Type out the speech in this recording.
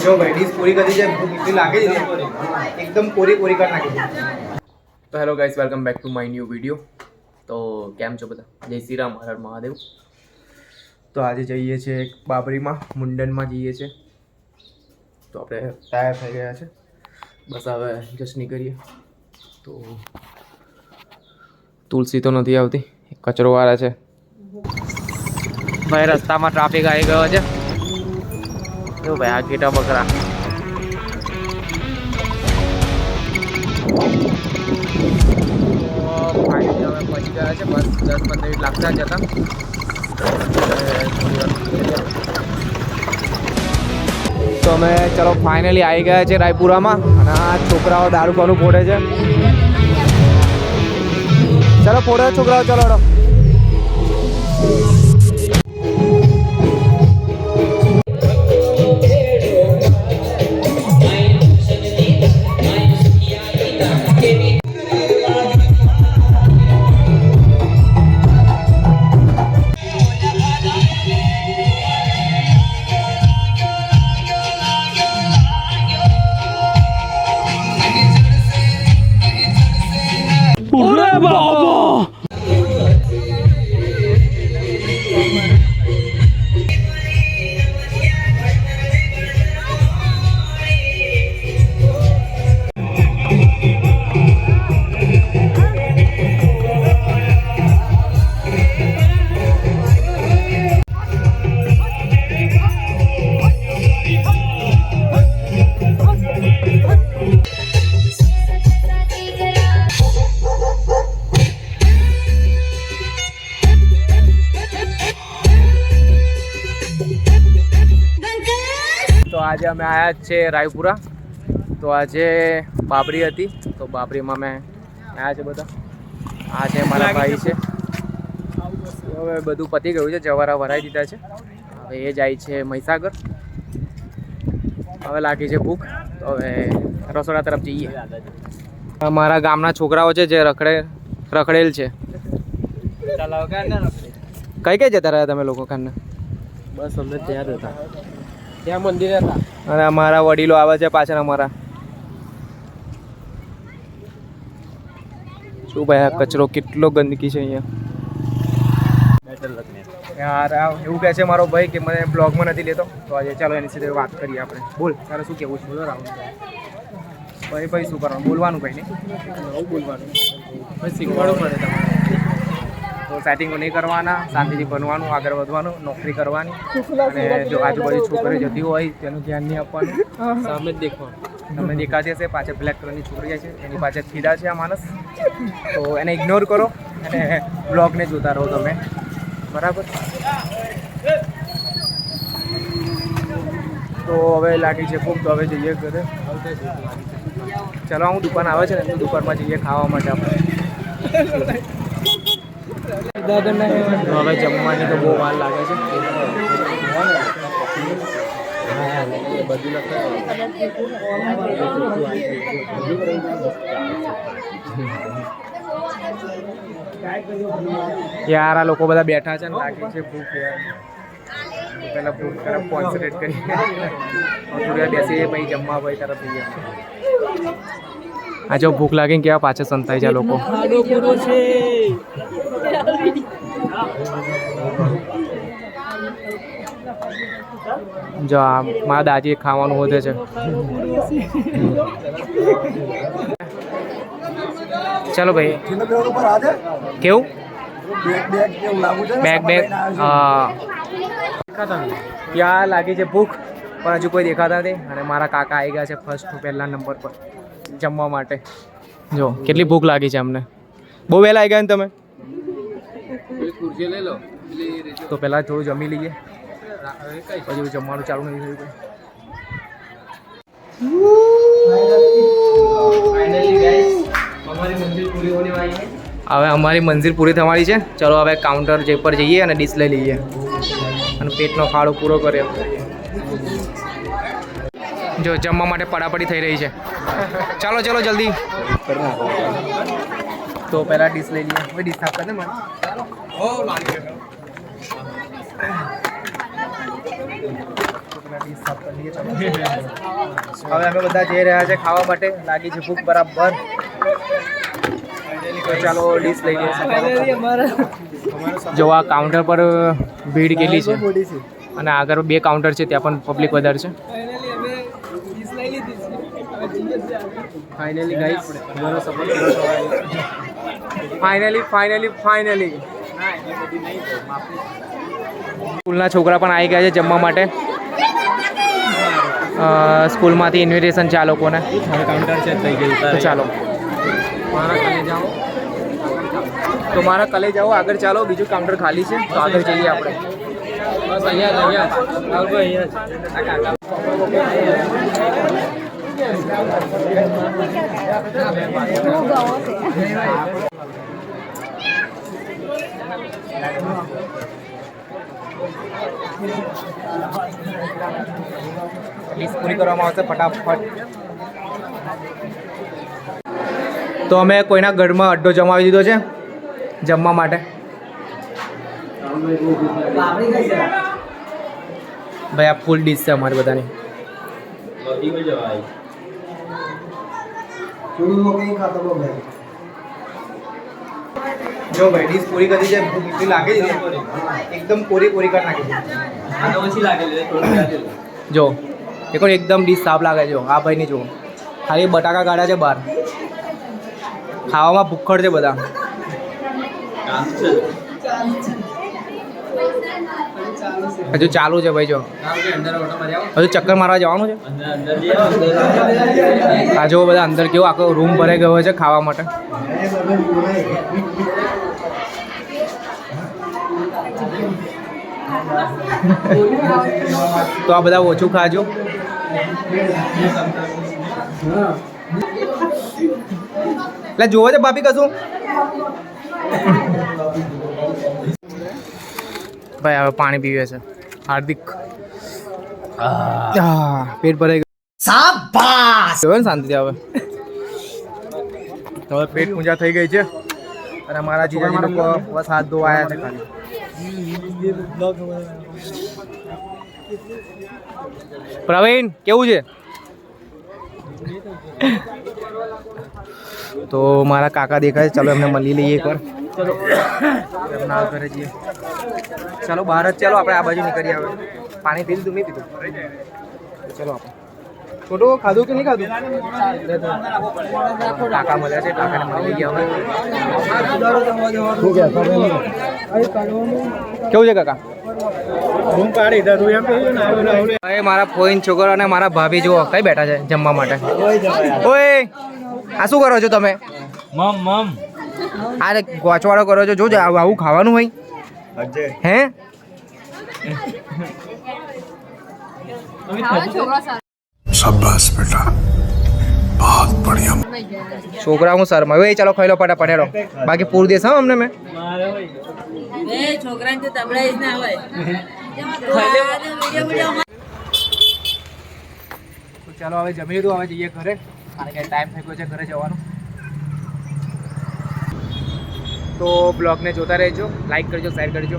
જો ભાઈ ડીશ પૂરી કરી છે, ભૂખ એટલી લાગે છે એકદમ કોરી કોરી કરી નાખી છે. તો hello guys, welcome back to my new video. તો કેમ છો બધા? જય શ્રી રામ, હર હર મહાદેવ. તો આજે જઈએ છીએ બાબરીમાં, મુંડનમાં જઈએ છીએ. તો આપણે તૈયાર થઈ ગયા છે, બસ હવે જસ્ટ નીકળીએ. તો તુલસી તો નથી આવતી, કચરો વાળા છે ભાઈ. રસ્તામાં ટ્રાફિક આવી ગયો છે. જો ભાઈ આ ઘેટા બકરા. ફાઇનલી અમે પહોંચી ગયા છે, બસ 10-15 મિનિટ લાગતા જતા. તો અમે ચલો ફાઇનલી આવી ગયા છે રાયપુરામાં, અને આ છોકરાઓ દારૂ પાનું ફોડે છે. ચલો ફોડો છોકરાઓ, ચલો હેડો. તો આજે અમે આવ્યા જ છે રાયપુરા. તો આજે બાબરી હતી, તો બાબરીમાં અમે આવ્યા છે બધા. આ છે મારા ભાઈ છે. હવે બધું પતી ગયું છે, જવારા ભરાઈ દીધા છે. હવે એ જાય છે મહીસાગર. હવે લાગી છે ભૂખ, તો હવે રસોડા તરફ જઈએ. મારા ગામના છોકરાઓ છે જે રખડેલ છે. કઈ કઈ જતા રહ્યા તમે લોકો કાને? બસ અમને ત્યાં હતા, ત્યાં મંદિરે હતા. અને અમારા વડીલો આવે છે પાછળ અમારા. શું ભાઈ આ કચરો કેટલો ગંદકી છે અહીંયા યાર. એવું કહે છે મારો ભાઈ કે મને બ્લોગમાં નથી લેતો. તો આજે ચાલો એની સાથે વાત કરીએ આપણે. બોલ, તારે શું કહેવું છે? બોલો રાહુલ ભાઈ. ભાઈ શું કરવાનું? બોલવાનું ભાઈ નહીં, નવું બોલવાનું ભાઈ, શીખવાડવું પડે તમારે. તો સેટિંગો નહીં કરવાના, શાંતિથી ભણવાનું, આગળ વધવાનું, નોકરી કરવાની. અને જો આજુબાજુ છોકરી જતી હોય તેનું ધ્યાન નહીં આપવાનું, સામે જ દેખવાનું. તમને દેખાતી હશે પાછળ બ્લેક કલરની છોકરી જાય છે, એની પાછળ ખીડા છે આ માણસ. તો એને ઇગ્નોર કરો અને બ્લોગને જોતા રહો તમે, બરાબર? તો હવે લાગી છે ખૂબ, તો હવે જઈએ ઘરે. ચલો હું દુકાન આવે છે ને, તો દુકાનમાં જઈએ ખાવા માટે આપણે. હવે જમવાની તો બહુ વાર લાગે છે. યાર આ લોકો બધા બેઠા છે ને, લાગી છે ભૂખ યાર. પેલા ભૂખ તરફ કોન્સન્ટ્રેટ કરી, થોડી બેસી પછી જમવા ભાઈ તરફ જઈએ. આ જો ભૂખ લાગીને કેવા પાછળ સંતાઈ છે લોકો. જો આ મારા દાદી ખાવાનું વધે છે. ચાલો ભાઈ, કેવું બેગ ત્યાં લાગી છે ભૂખ, પણ હજુ કોઈ દેખાતા નથી. અને મારા કાકા આવી ગયા છે ફર્સ્ટ પહેલા નંબર પર જમવા માટે. જો કેટલી ભૂખ લાગી છે અમને. બહુ વહેલા આવી ગયા ને તમે? તો પહેલાં થોડું જમી લઈએ, પછી જમવાનું ચાલુ નહીં થયું. હવે અમારી મંજિલ પૂરી થવાની છે. ચલો હવે કાઉન્ટર જે પર જઈએ અને ડીશ લઈ લઈએ અને પેટનો ફાળો પૂરો કર્યો. જો જમવા માટે પડાપડી થઈ રહી છે. ચાલો ચલો જલ્દી. તો પહેલાં ડીશ લઈ લઈએ. હવે ડીશ સાફ કરી દે મને. હવે અમે બધા જઈ રહ્યા છે ખાવા માટે. લાગી છે ભૂખ બરાબર. તો ચાલો ડીશ લઈ લઈએ. જો આ કાઉન્ટર પર ભીડ કેટલી છે અને આગળ 2 કાઉન્ટર છે, ત્યાં પણ પબ્લિક વધારે છે. ફાઇનલી ગાઈસ અમારો સપોર્ટ કરો. ફાઇનલી સ્કૂલના છોકરા પણ આવી ગયા છે જમવા માટે. સ્કૂલમાંથી ઇન્વિટેશન છે આ લોકોને. કાઉન્ટર છે થઈ ગયું. તો ચાલો મારા કલે જાઓ આગળ ચાલો. બીજું કાઉન્ટર ખાલી છે તો આગળ જઈએ આપણે. બસ અહીંયા લિસ્ટ પૂરી કરવામાં આવશે ફટાફટ. તો અમે કોઈના ઘરમાં અડ્ડો જમાવી દીધો છે જમવા માટે. ભાઈ આ ફૂલ ડીશ છે અમારી બધાની. જો ભાઈ ડીશ પૂરી કરી છે. ભૂખ એટલી લાગે છે એકદમ કોરી કરી નાખી છે. જો એ કોઈ એકદમ ડીશ સાફ લાગે છે. આ ભાઈની જો ખાલી બટાકા કાઢ્યા છે બહાર. ખાવામાં ભૂખડ છે બધા. હજુ ચાલુ છે ભાઈ. જો હજુ ચક્કર મારવા જવાનું છે. આ જો બધા અંદર કેવો આખો રૂમ ભરાઈ ગયો છે ખાવા માટે. તો આ બધા ઓછું ખાજો. એટલે જોવો છે ભાભી કશું. ભાઈ હવે પાણી પીવે છે હાર્દિક. પેટ ભરાઈ ગયું. શાબાશ. ને શાંતિથી હવે પેટ પૂજા થઈ ગઈ છે અને મારા જીજાજી લોકો બસ હાથ ધોવાયા છે ખાલી. પ્રવીણ કેવું છે? તો મારા કાકા દેખાય છે. ચાલો એમને મળી લઈએ એકવાર. ચલો એમના ઘરે જઈએ. ચાલો બહાર જ ચાલો આપણે આ બાજુ નીકળીએ. હવે પાણી પી લીધું નહીં પીધું? ચલો આપણે છોટું ખાધું કે નહીં ખાધું? કાકા મળ્યા છે. કાકાને મળી લઈએ હવે. કેવું છે કાકા? મારા ફોઈન છોકરો અને મારા ભાભી જુઓ કઈ બેઠા છે જમવા માટે. ઓય આ શું કરો છો તમે? આ ગોચવાળો કરો છો. જોજો આવું ખાવાનું હોય હે? શાબાશ બેટા, બહુત બઢિયા. છોકરા હું શર્મા. હવે ચાલો ખાઈ લો ફટાફટ. હેલો બાકી પૂર દેશ હા અમને મેં. ચાલો હવે જમી લીધું. હવે જઈએ ઘરે કારણ કે ટાઈમ થઈ ગયો છે ઘરે જવાનો. તો બ્લોગને જોતા રહેજો. લાઈક કરજો, શેર કરજો.